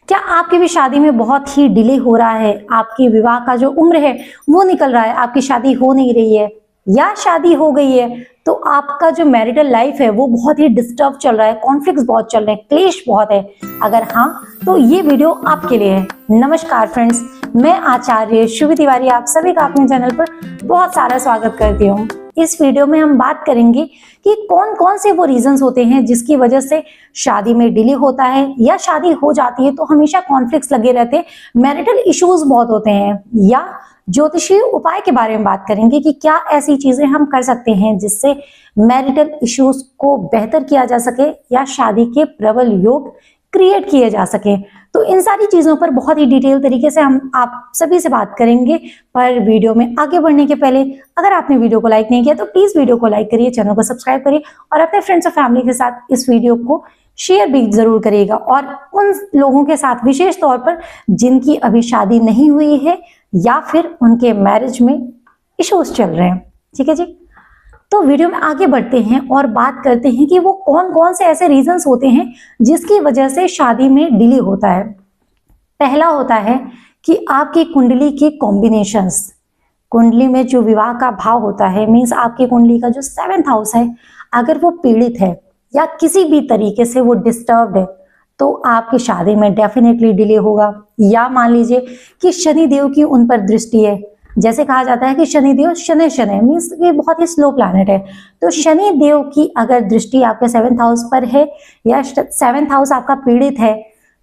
क्या आपकी भी शादी में बहुत ही डिले हो रहा है? आपकी विवाह का जो उम्र है वो निकल रहा है, आपकी शादी हो नहीं रही है या शादी हो गई है तो आपका जो मैरिटल लाइफ है वो बहुत ही डिस्टर्ब चल रहा है, कॉन्फ्लिक्ट्स बहुत चल रहे हैं, क्लेश बहुत है। अगर हाँ तो ये वीडियो आपके लिए है। नमस्कार फ्रेंड्स, मैं आचार्य शुभ तिवारी आप सभी का अपने चैनल पर बहुत सारा स्वागत करती हूँ। इस वीडियो में हम बात करेंगे कि कौन कौन से वो रीजंस होते हैं जिसकी वजह से शादी में डिले होता है या शादी हो जाती है तो हमेशा कॉन्फ्लिक्ट्स लगे रहते हैं, मैरिटल इश्यूज बहुत होते हैं। या ज्योतिषीय उपाय के बारे में बात करेंगे कि क्या ऐसी चीजें हम कर सकते हैं जिससे मैरिटल इश्यूज को बेहतर किया जा सके या शादी के प्रबल योग क्रिएट किए जा सके। तो इन सारी चीजों पर बहुत ही डिटेल तरीके से हम आप सभी से बात करेंगे। पर वीडियो में आगे बढ़ने के पहले अगर आपने वीडियो को लाइक नहीं किया तो प्लीज वीडियो को लाइक करिए, चैनल को सब्सक्राइब करिए और अपने फ्रेंड्स और फैमिली के साथ इस वीडियो को शेयर भी जरूर करिएगा। और उन लोगों के साथ विशेष तौर पर जिनकी अभी शादी नहीं हुई है या फिर उनके मैरिज में इश्यूज चल रहे हैं। ठीक है जी, तो वीडियो में आगे बढ़ते हैं और बात करते हैं कि वो कौन कौन से ऐसे रीजंस होते हैं जिसकी वजह से शादी में डिले होता है। पहला होता है कि आपकी कुंडली के कॉम्बिनेशंस। कुंडली में जो विवाह का भाव होता है, मीन्स आपकी कुंडली का जो 7th हाउस है, अगर वो पीड़ित है या किसी भी तरीके से वो डिस्टर्ब्ड है तो आपकी शादी में डेफिनेटली डिले होगा। या मान लीजिए कि शनि देव की उन पर दृष्टि है। जैसे कहा जाता है कि शनि देव शनि शनि मीन्स ये बहुत ही स्लो प्लैनेट है, तो शनि देव की अगर दृष्टि आपके 7th हाउस पर है या 7th हाउस आपका पीड़ित है,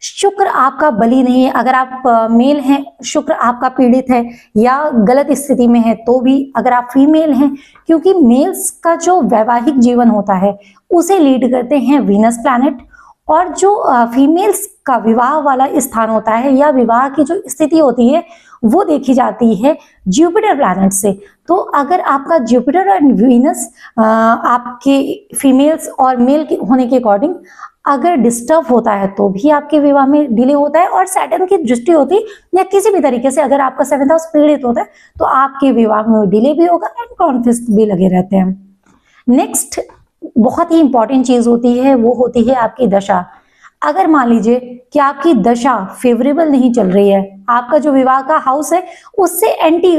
शुक्र आपका बली नहीं है, अगर आप मेल हैं शुक्र आपका पीड़ित है या गलत स्थिति में है तो भी, अगर आप फीमेल हैं, क्योंकि मेल्स का जो वैवाहिक जीवन होता है उसे लीड करते हैं वीनस प्लैनेट, और जो फीमेल्स का विवाह वाला स्थान होता है या विवाह की जो स्थिति होती है वो देखी जाती है जुपिटर प्लैनेट से। तो अगर आपका जुपिटर और वीनस आपके फीमेल्स और मेल के होने के अकॉर्डिंग अगर डिस्टर्ब होता है तो भी आपके विवाह में डिले होता है। और सैटर्न की दृष्टि होती है या किसी भी तरीके से अगर आपका 7th हाउस पीड़ित होता है तो आपके विवाह में डिले भी होगा एंड कॉन्फ्लिक्ट भी लगे रहते हैं। नेक्स्ट बहुत ही इंपॉर्टेंट चीज होती है वो होती है आपकी दशा। अगर मान लीजिए कि आपकी दशा फेवरेबल नहीं चल रही है, आपका जो विवाह का हाउस है उससे एंटी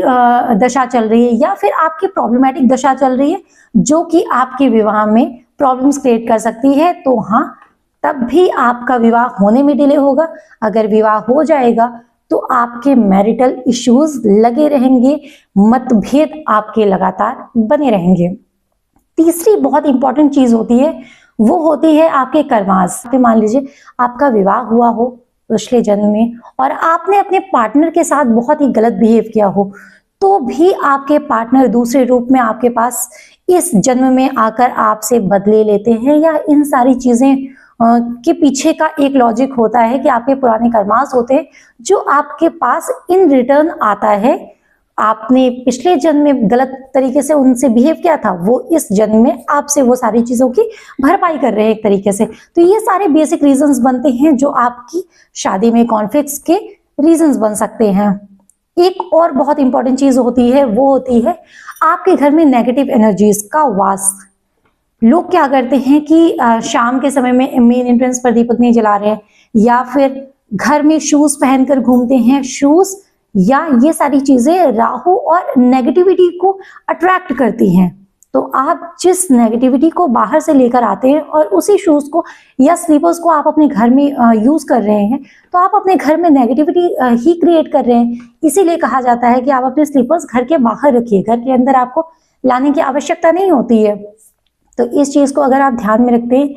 दशा चल रही है या फिर आपकी प्रॉब्लमेटिक दशा चल रही है जो कि आपके विवाह में प्रॉब्लम्स क्रिएट कर सकती है, तो हाँ तब भी आपका विवाह होने में डिले होगा। अगर विवाह हो जाएगा तो आपके मैरिटल इश्यूज लगे रहेंगे, मतभेद आपके लगातार बने रहेंगे। तीसरी बहुत इंपॉर्टेंट चीज होती है वो होती है आपके कर्मास। मान लीजिए आपका विवाह हुआ हो पिछले जन्म में और आपने अपने पार्टनर के साथ बहुत ही गलत बिहेव किया हो तो भी आपके पार्टनर दूसरे रूप में आपके पास इस जन्म में आकर आपसे बदले लेते हैं, या इन सारी चीजें के पीछे का एक लॉजिक होता है कि आपके पुराने कर्मास होते हैं जो आपके पास इन रिटर्न आता है। आपने पिछले जन्म में गलत तरीके से उनसे बिहेव किया था, वो इस जन्म में आपसे वो सारी चीजों की भरपाई कर रहे हैं एक तरीके से। तो ये सारे बेसिक रीजंस बनते हैं जो आपकी शादी में कॉन्फ्लिक्ट्स के रीजंस बन सकते हैं। एक और बहुत इंपॉर्टेंट चीज होती है वो होती है आपके घर में नेगेटिव एनर्जीज का वास। लोग क्या करते हैं कि शाम के समय में मेन एंट्रेंस पर दीपक नहीं जला रहे हैं या फिर घर में शूज पहनकर घूमते हैं। शूज या ये सारी चीजें राहु और नेगेटिविटी को अट्रैक्ट करती हैं, तो आप जिस नेगेटिविटी को बाहर से लेकर आते हैं और उसी शूज को या स्लीपर्स को आप अपने घर में यूज कर रहे हैं तो आप अपने घर में नेगेटिविटी ही क्रिएट कर रहे हैं। इसीलिए कहा जाता है कि आप अपने स्लीपर्स घर के बाहर रखिए, घर के अंदर आपको लाने की आवश्यकता नहीं होती है। तो इस चीज को अगर आप ध्यान में रखते हैं,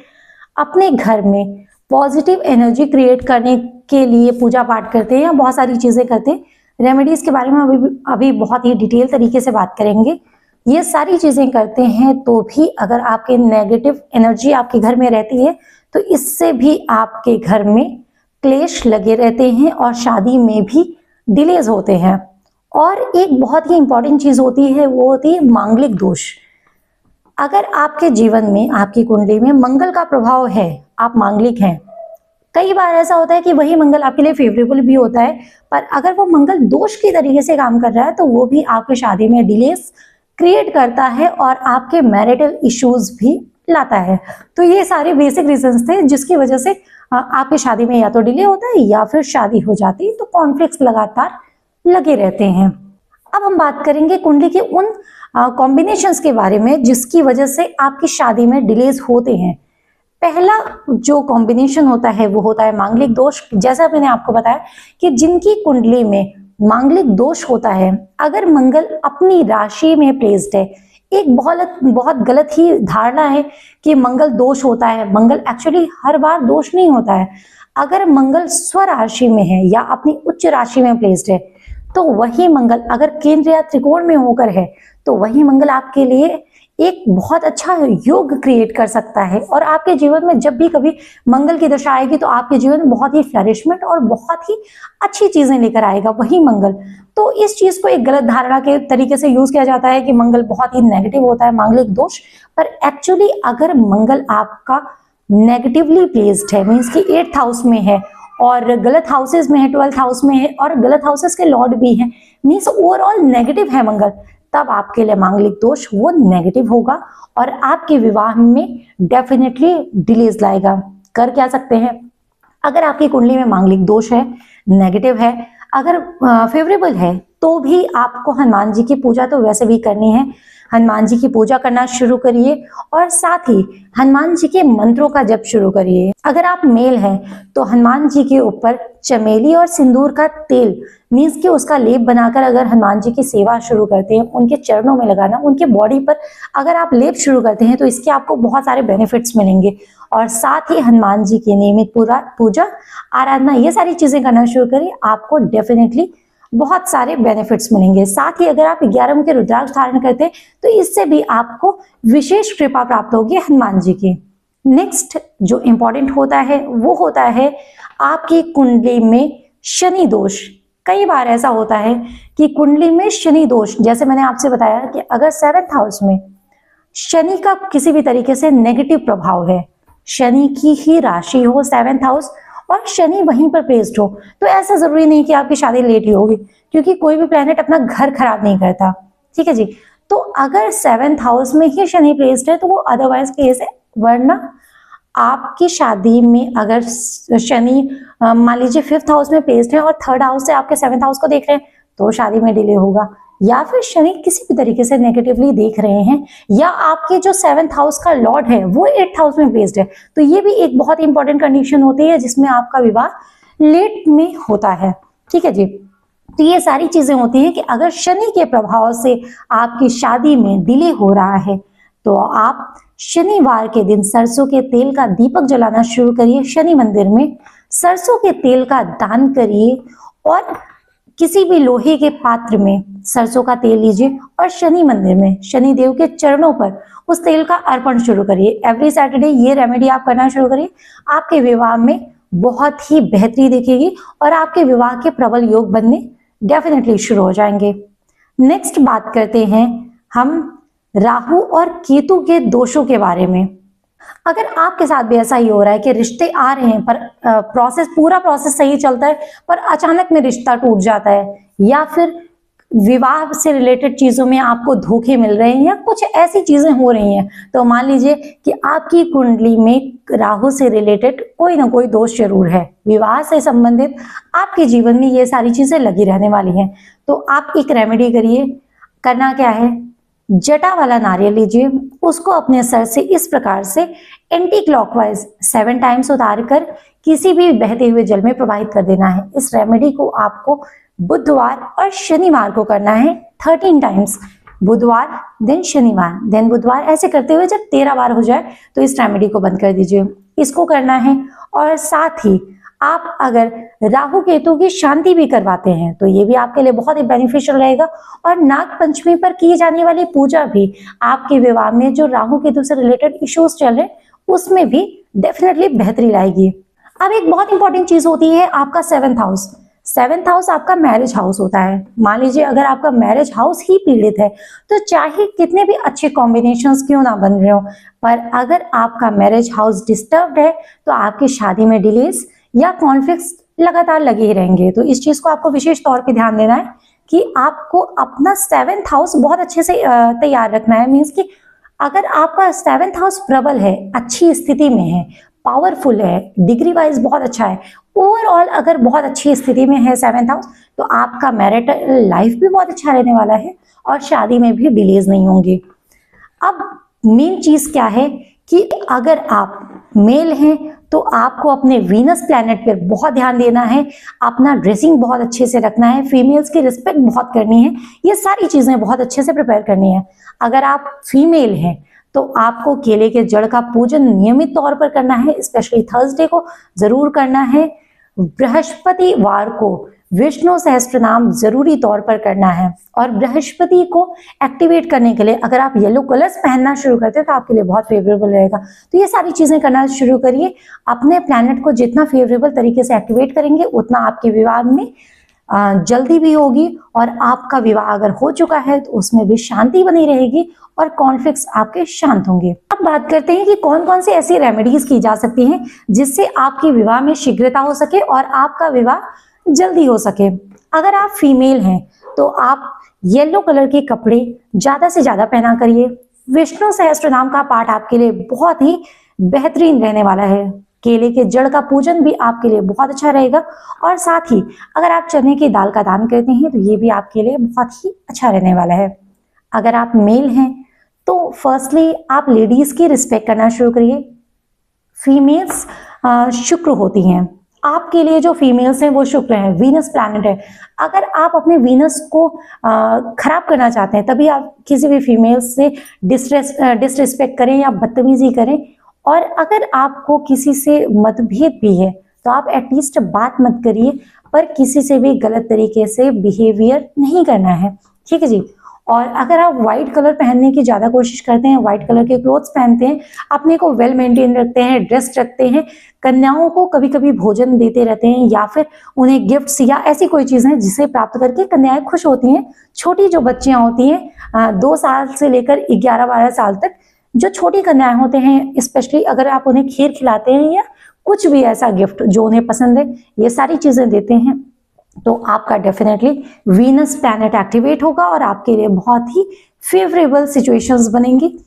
अपने घर में पॉजिटिव एनर्जी क्रिएट करने के लिए पूजा पाठ करते हैं या बहुत सारी चीजें करते हैं। रेमेडीज के बारे में अभी बहुत ही डिटेल तरीके से बात करेंगे। ये सारी चीजें करते हैं तो भी अगर आपके नेगेटिव एनर्जी आपके घर में रहती है तो इससे भी आपके घर में क्लेश लगे रहते हैं और शादी में भी डिलेज होते हैं। और एक बहुत ही इंपॉर्टेंट चीज होती है वो होती है मांगलिक दोष। अगर आपके जीवन में आपकी कुंडली में मंगल का प्रभाव है, आप मांगलिक हैं, कई बार ऐसा होता है कि वही मंगल आपके लिए फेवरेबल भी होता है, पर अगर वो मंगल दोष की तरीके से काम कर रहा है तो वो भी आपकी शादी में डिलेस क्रिएट करता है और आपके मैरिटल इश्यूज भी लाता है। तो ये सारे बेसिक रीजंस थे जिसकी वजह से आपकी शादी में या तो डिले होता है या फिर शादी हो जाती है, तो कॉन्फ्लिक्ट्स लगातार लगे रहते हैं। अब हम बात करेंगे कुंडली के उन कॉम्बिनेशंस के बारे में जिसकी वजह से आपकी शादी में डिलेज होते हैं। पहला जो कॉम्बिनेशन होता है वो होता है मांगलिक दोष। जैसा मैंने आपको बताया कि जिनकी कुंडली में मांगलिक दोष होता है, अगर मंगल अपनी राशि में प्लेस्ड है, एक बहुत गलत ही धारणा है कि मंगल दोष होता है। मंगल एक्चुअली हर बार दोष नहीं होता है। अगर मंगल स्वराशि में है या अपनी उच्च राशि में प्लेस्ड है, तो वही मंगल अगर केंद्र या त्रिकोण में होकर है, तो वही मंगल आपके लिए एक बहुत अच्छा योग क्रिएट कर सकता है। और आपके जीवन में जब भी कभी मंगल की दशा आएगी तो आपके जीवन में बहुत ही फ्लरिशमेंट और बहुत ही अच्छी चीजें लेकर आएगा वही मंगल। तो इस चीज को एक गलत धारणा के तरीके से यूज किया जाता है कि मंगल बहुत ही नेगेटिव होता है, मांगलिक दोष। पर एक्चुअली अगर मंगल आपका नेगेटिवली प्लेस्ड है, मीन्स कि 8th हाउस में है और गलत हाउसेस में है, 12th हाउस में है और गलत हाउसेस के लॉर्ड भी हैं, मीन्स ओवरऑल नेगेटिव है मंगल, तब आपके लिए मांगलिक दोष वो नेगेटिव होगा और आपके विवाह में डेफिनेटली डिलेज लाएगा। कर क्या सकते हैं, अगर आपकी कुंडली में मांगलिक दोष है, नेगेटिव है, अगर फेवरेबल है, तो भी आपको हनुमान जी की पूजा तो वैसे भी करनी है। हनुमान जी की पूजा करना शुरू करिए और साथ ही हनुमान जी के मंत्रों का जप शुरू करिए। अगर आप मेल हैं तो हनुमान जी के ऊपर चमेली और सिंदूर का तेल, मीन्स कि उसका लेप बनाकर अगर हनुमान जी की सेवा शुरू करते हैं, उनके चरणों में लगाना, उनके बॉडी पर अगर आप लेप शुरू करते हैं तो इसके आपको बहुत सारे बेनिफिट्स मिलेंगे। और साथ ही हनुमान जी की नियमित पूजा आराधना, ये सारी चीजें करना शुरू करिए, आपको डेफिनेटली बहुत सारे बेनिफिट्स मिलेंगे। साथ ही अगर आप 11 मुखी रुद्राक्ष धारण करते हैं तो इससे भी आपको विशेष कृपा प्राप्त होगी हनुमान जी की। नेक्स्ट जो इंपॉर्टेंट होता है वो होता है आपकी कुंडली में शनि दोष। कई बार ऐसा होता है कि कुंडली में शनि दोष, जैसे मैंने आपसे बताया कि अगर 7th हाउस में शनि का किसी भी तरीके से नेगेटिव प्रभाव है, शनि की ही राशि हो 7th हाउस और शनि वहीं पर प्लेस्ड हो, तो ऐसा जरूरी नहीं कि आपकी शादी लेट ही होगी, क्योंकि कोई भी प्लेनेट अपना घर खराब नहीं करता। ठीक है जी, तो अगर 7th हाउस में ही शनि प्लेस्ड है तो वो अदरवाइज केस है, वरना आपकी शादी में अगर शनि मान लीजिए 5th हाउस में प्लेस्ड है और 3rd हाउस से आपके 7th हाउस को देख रहे हैं, तो शादी में डिले होगा। या फिर शनि किसी भी तरीके से नेगेटिवली देख रहे हैं, या आपके जो 7th हाउस का लॉर्ड है वो 8th हाउस में प्लेस्ड है, तो ये भी एक बहुत इंपॉर्टेंट कंडीशन होती है जिसमें आपका विवाह लेट में होता है। ठीक है जी, तो ये सारी चीजें होती हैं कि अगर शनि के प्रभाव से आपकी शादी में डिले हो रहा है तो आप शनिवार के दिन सरसों के तेल का दीपक जलाना शुरू करिए। शनि मंदिर में सरसों के तेल का दान करिए और किसी भी लोहे के पात्र में सरसों का तेल लीजिए और शनि मंदिर में शनि देव के चरणों पर उस तेल का अर्पण शुरू करिए। एवरी सैटरडे ये रेमेडी आप करना शुरू करिए, आपके विवाह में बहुत ही बेहतरी दिखेगी और आपके विवाह के प्रबल योग बनने डेफिनेटली शुरू हो जाएंगे। नेक्स्ट बात करते हैं हम राहु और केतु के दोषों के बारे में। अगर आपके साथ भी ऐसा ही हो रहा है कि रिश्ते आ रहे हैं पर पूरा प्रोसेस सही चलता है पर अचानक में रिश्ता टूट जाता है, या फिर विवाह से रिलेटेड चीजों में आपको धोखे मिल रहे हैं या कुछ ऐसी चीजें हो रही हैं, तो मान लीजिए कि आपकी कुंडली में राहु से रिलेटेड कोई ना कोई दोष जरूर है, विवाह से संबंधित आपके जीवन में ये सारी चीजें लगी रहने वाली हैं। तो आप एक रेमेडी करिए। करना क्या है, जटा वाला नारियल लीजिए, उसको अपने सर से इस प्रकार से एंटी क्लॉकवाइज 7 टाइम्स उतारकर किसी भी बहते हुए जल में प्रवाहित कर देना है। इस रेमेडी को आपको बुधवार और शनिवार को करना है 13 टाइम्स, बुधवार देन शनिवार देन बुधवार, ऐसे करते हुए जब 13 बार हो जाए तो इस रेमेडी को बंद कर दीजिए। इसको करना है और साथ ही आप अगर राहु केतु की शांति भी करवाते हैं तो ये भी आपके लिए बहुत ही बेनिफिशियल रहेगा। और नाग पंचमी पर की जाने वाली पूजा भी आपके विवाह में जो राहु केतु से रिलेटेड इश्यूज चल रहे उसमें भी डेफिनेटली बेहतरी लाएगी। अब एक बहुत इंपॉर्टेंट चीज होती है आपका 7th हाउस। 7th हाउस आपका मैरिज हाउस होता है। मान लीजिए अगर आपका मैरिज हाउस ही पीड़ित है तो चाहे कितने भी अच्छे कॉम्बिनेशंस क्यों ना बन रहे हो, पर अगर आपका मैरिज हाउस डिस्टर्ब्ड है तो आपकी शादी में डिलेज या कॉन्फ्लिक्ट्स लगातार लगे ही रहेंगे। तो इस चीज को आपको विशेष तौर पे ध्यान देना है कि आपको अपना 7th हाउस बहुत अच्छे से तैयार रखना है। मीन्स कि अगर आपका 7th हाउस प्रबल है, अच्छी स्थिति में है, पावरफुल है, डिग्री वाइज बहुत अच्छा है, ओवरऑल अगर बहुत अच्छी स्थिति में है 7th हाउस, तो आपका मैरिटल लाइफ भी बहुत अच्छा रहने वाला है और शादी में भी डिलेज नहीं होंगे। अब मेन चीज क्या है कि अगर आप मेल हैं तो आपको अपने वीनस प्लैनेट पर बहुत ध्यान देना है, अपना ड्रेसिंग बहुत अच्छे से रखना है, फीमेल्स की रिस्पेक्ट बहुत करनी है, ये सारी चीजें बहुत अच्छे से प्रिपेयर करनी है। अगर आप फीमेल हैं तो आपको केले के जड़ का पूजन नियमित तौर पर करना है, स्पेशली थर्सडे को जरूर करना है। बृहस्पतिवार को विष्णु सहस्त्रनाम जरूरी तौर पर करना है, और बृहस्पति को एक्टिवेट करने के लिए अगर आप येलो कलर्स पहनना शुरू करते हैं तो आपके लिए बहुत फेवरेबल रहेगा। तो ये सारी चीजें करना शुरू करिए। अपने प्लैनेट को जितना फेवरेबल तरीके से एक्टिवेट करेंगे उतना आपके विवाह में जल्दी भी होगी, और आपका विवाह अगर हो चुका है तो उसमें भी शांति बनी रहेगी और कॉन्फ्लिक्ट्स आपके शांत होंगे। अब बात करते हैं कि कौन कौन सी ऐसी रेमेडीज की जा सकती हैं जिससे आपके विवाह में शीघ्रता हो सके और आपका विवाह जल्दी हो सके। अगर आप फीमेल हैं तो आप येलो कलर के कपड़े ज्यादा से ज्यादा पहना करिए। विष्णु सहस्त्रनाम का पाठ आपके लिए बहुत ही बेहतरीन रहने वाला है। केले के जड़ का पूजन भी आपके लिए बहुत अच्छा रहेगा, और साथ ही अगर आप चने की दाल का दान करते हैं तो ये भी आपके लिए बहुत ही अच्छा रहने वाला है। अगर आप मेल हैं तो फर्स्टली आप लेडीज की रिस्पेक्ट करना शुरू करिए। फीमेल्स शुक्र होती हैं, आपके लिए जो फीमेल्स हैं वो शुक्र हैं, वीनस प्लैनेट है। अगर आप अपने वीनस को खराब करना चाहते हैं तभी आप किसी भी फीमेल्स से डिसरिस्पेक्ट करें या बदतमीजी करें। और अगर आपको किसी से मतभेद भी है तो आप एटलीस्ट बात मत करिए, पर किसी से भी गलत तरीके से बिहेवियर नहीं करना है, ठीक है जी। और अगर आप व्हाइट कलर पहनने की ज्यादा कोशिश करते हैं, व्हाइट कलर के क्लोथ्स पहनते हैं, अपने को वेल मेंटेन रखते हैं, ड्रेस्ड रखते हैं, कन्याओं को कभी कभी भोजन देते रहते हैं या फिर उन्हें गिफ्ट्स या ऐसी कोई चीजें जिसे प्राप्त करके कन्याएं खुश होती हैं। छोटी जो बच्चियां होती हैं 2 साल से लेकर 11-12 साल तक, जो छोटी कन्याएं होते हैं, स्पेशली अगर आप उन्हें खीर खिलाते हैं या कुछ भी ऐसा गिफ्ट जो उन्हें पसंद है, ये सारी चीजें देते हैं, तो आपका डेफिनेटली वीनस प्लैनेट एक्टिवेट होगा और आपके लिए बहुत ही फेवरेबल सिचुएशंस बनेंगी,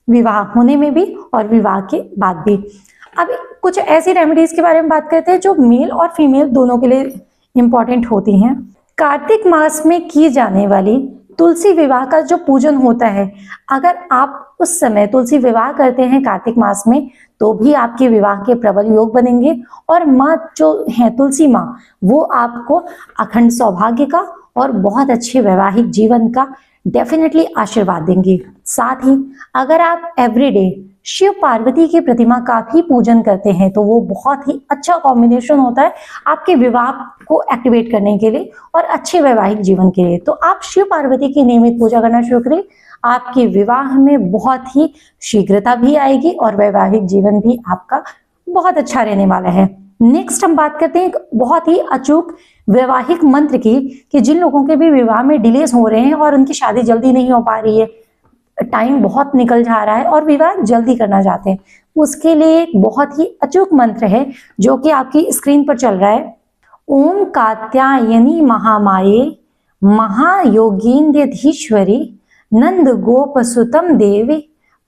विवाह होने में भी और विवाह के बाद भी। अब कुछ ऐसी रेमेडीज के बारे में बात करते हैं जो मेल और फीमेल दोनों के लिए इंपॉर्टेंट होती हैं। कार्तिक मास में की जाने वाली तुलसी विवाह का जो पूजन होता है, अगर आप उस समय तुलसी विवाह करते हैं कार्तिक मास में तो भी आपके विवाह के प्रबल योग बनेंगे, और माँ जो है तुलसी माँ वो आपको अखंड सौभाग्य का और बहुत अच्छे वैवाहिक जीवन का डेफिनेटली आशीर्वाद देंगे। साथ ही अगर आप एवरीडे शिव पार्वती की प्रतिमा का भी पूजन करते हैं तो वो बहुत ही अच्छा कॉम्बिनेशन होता है आपके विवाह को एक्टिवेट करने के लिए और अच्छे वैवाहिक जीवन के लिए। तो आप शिव पार्वती की नियमित पूजा करना शुरू करें, आपके विवाह में बहुत ही शीघ्रता भी आएगी और वैवाहिक जीवन भी आपका बहुत अच्छा रहने वाला है। नेक्स्ट हम बात करते हैं बहुत ही अचूक वैवाहिक मंत्र की, कि जिन लोगों के भी विवाह में डिलेस हो रहे हैं और उनकी शादी जल्दी नहीं हो पा रही है, टाइम बहुत निकल जा रहा है और विवाह जल्दी करना चाहते हैं, उसके लिए एक बहुत ही अचूक मंत्र है जो कि आपकी स्क्रीन पर चल रहा है। ओम कात्यायनी महामाये महायोगीन्द्रधीश्वरी नंद गोपसुतम देवी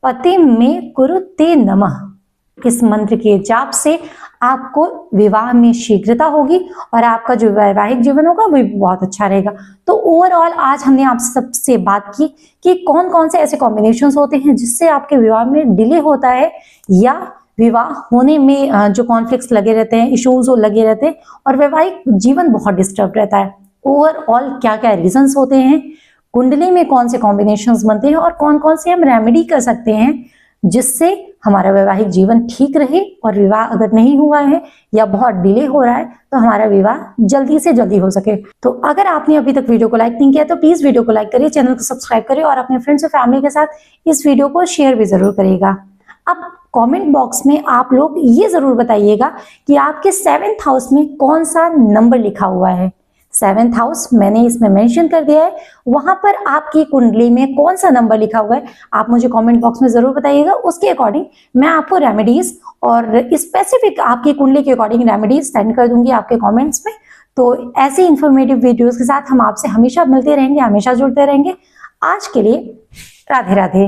पतिम में कुरुते नमः। इस मंत्र के जाप से आपको विवाह में शीघ्रता होगी और आपका जो वैवाहिक जीवन होगा वो भी बहुत अच्छा रहेगा। तो ओवरऑल आज हमने आप सबसे बात की कि कौन कौन से ऐसे कॉम्बिनेशंस होते हैं जिससे आपके विवाह में डिले होता है या विवाह होने में जो कॉन्फ्लिक्ट्स लगे रहते हैं, इश्यूज लगे रहते हैं और वैवाहिक जीवन बहुत डिस्टर्ब रहता है। ओवरऑल क्या क्या रीजंस होते हैं, कुंडली में कौन से कॉम्बिनेशंस बनते हैं और कौन कौन से हम रेमेडी कर सकते हैं जिससे हमारा वैवाहिक जीवन ठीक रहे, और विवाह अगर नहीं हुआ है या बहुत डिले हो रहा है तो हमारा विवाह जल्दी से जल्दी हो सके। तो अगर आपने अभी तक वीडियो को लाइक नहीं किया तो प्लीज वीडियो को लाइक करिए, चैनल को सब्सक्राइब करिए और अपने फ्रेंड्स और फैमिली के साथ इस वीडियो को शेयर भी जरूर करिएगा। अब कमेंट बॉक्स में आप लोग ये जरूर बताइएगा कि आपके 7th हाउस में कौन सा नंबर लिखा हुआ है। 7th हाउस मैंने इसमें मेंशन कर दिया है, वहां पर आपकी कुंडली में कौन सा नंबर लिखा हुआ है आप मुझे कमेंट बॉक्स में जरूर बताइएगा। उसके अकॉर्डिंग मैं आपको रेमेडीज और स्पेसिफिक आपकी कुंडली के अकॉर्डिंग रेमेडीज सेंड कर दूंगी आपके कमेंट्स में। तो ऐसे इंफॉर्मेटिव वीडियोस के साथ हम आपसे हमेशा मिलते रहेंगे, हमेशा जुड़ते रहेंगे। आज के लिए राधे राधे।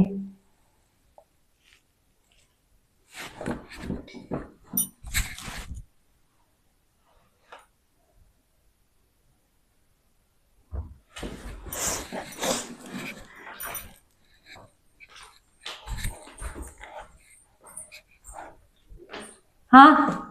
हाँ